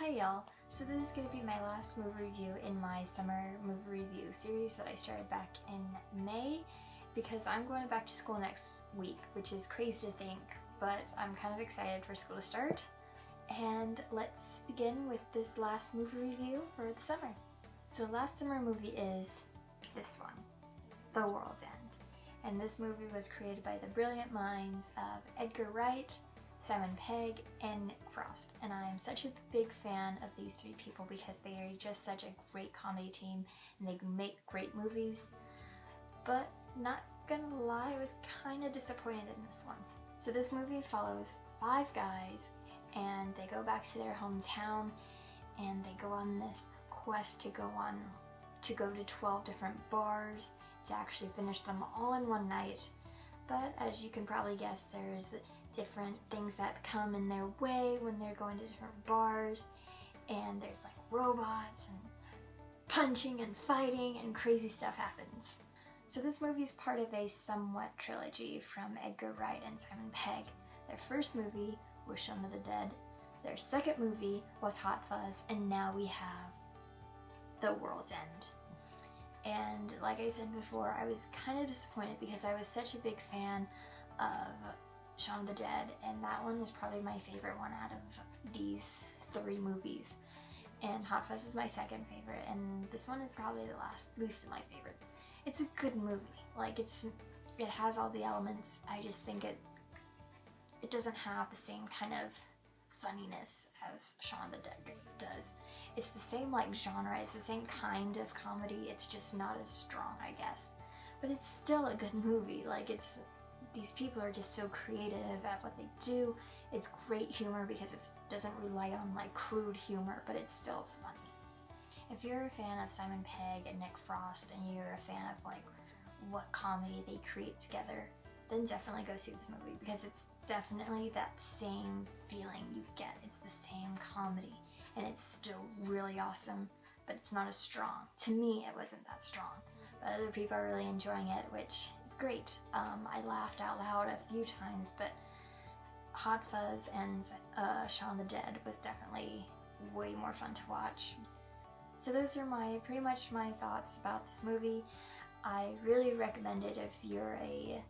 Hi y'all! So this is going to be my last movie review in my summer movie review series that I started back in May because I'm going back to school next week, which is crazy to think, but I'm kind of excited for school to start. And let's begin with this last movie review for the summer. So last summer movie is this one, The World's End. And this movie was created by the brilliant minds of Edgar Wright, Simon Pegg, and Nick Frost. And I'm such a big fan of these three people because they are just such a great comedy team and they make great movies. But not gonna lie, I was kind of disappointed in this one. So this movie follows 5 guys and they go back to their hometown and they go on this quest to go to 12 different bars to actually finish them all in one night. But as you can probably guess, there's different things that come in their way when they're going to different bars, and there's like robots and punching and fighting and crazy stuff happens. So this movie is part of a somewhat trilogy from Edgar Wright and Simon Pegg. Their first movie was Shaun of the Dead, their second movie was Hot Fuzz, and now we have The World's End. And like I said before, I was kind of disappointed because I was such a big fan of Shaun of the Dead, and that one is probably my favorite one out of these 3 movies. And Hot Fuzz is my second favorite, and this one is probably the least of my favorites. It's a good movie. Like it has all the elements. I just think it doesn't have the same kind of funniness as Shaun of the Dead does. It's the same like genre, it's the same kind of comedy, it's just not as strong, I guess. But it's still a good movie. Like these people are just so creative at what they do. It's great humor because it doesn't rely on like crude humor, but it's still funny. If you're a fan of Simon Pegg and Nick Frost and you're a fan of like what comedy they create together, then definitely go see this movie because it's definitely that same feeling you get. It's the same comedy and it's still really awesome, but it's not as strong. To me, it wasn't that strong, but other people are really enjoying it, which is great. I laughed out loud a few times, but Hot Fuzz and Shaun of the Dead was definitely way more fun to watch. So those are pretty much my thoughts about this movie. I really recommend it if you're a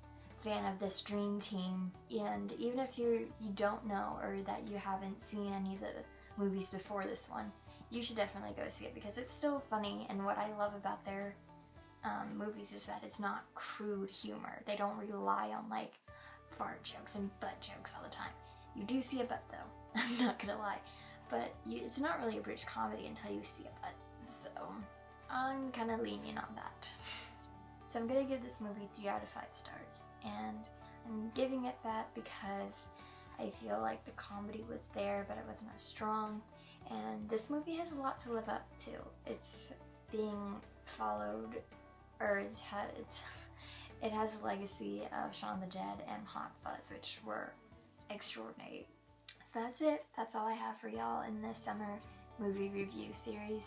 fan of this dream team, and even if you don't know or that you haven't seen any of the movies before this one, you should definitely go see it because it's still funny. And what I love about their movies is that it's not crude humor. They don't rely on like fart jokes and butt jokes all the time. You do see a butt though, I'm not gonna lie, but it's not really a British comedy until you see a butt, so I'm kind of lenient on that. So I'm gonna give this movie 3 out of 5 stars, and I'm giving it that because I feel like the comedy was there, but it wasn't as strong, and this movie has a lot to live up to. It's being followed, or it has a legacy of Shaun of the Dead and Hot Fuzz, which were extraordinary. So that's it. That's all I have for y'all in this summer movie review series.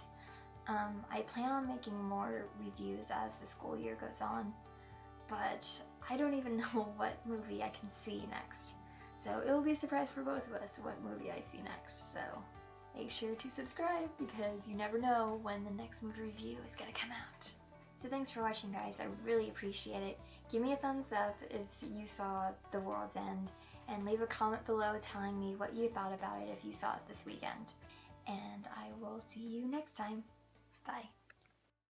I plan on making more reviews as the school year goes on, but I don't even know what movie I can see next. So it will be a surprise for both of us what movie I see next. So make sure to subscribe because you never know when the next movie review is gonna come out. So thanks for watching, guys. I really appreciate it. Give me a thumbs up if you saw The World's End, and leave a comment below telling me what you thought about it if you saw it this weekend. And I will see you next time. Bye.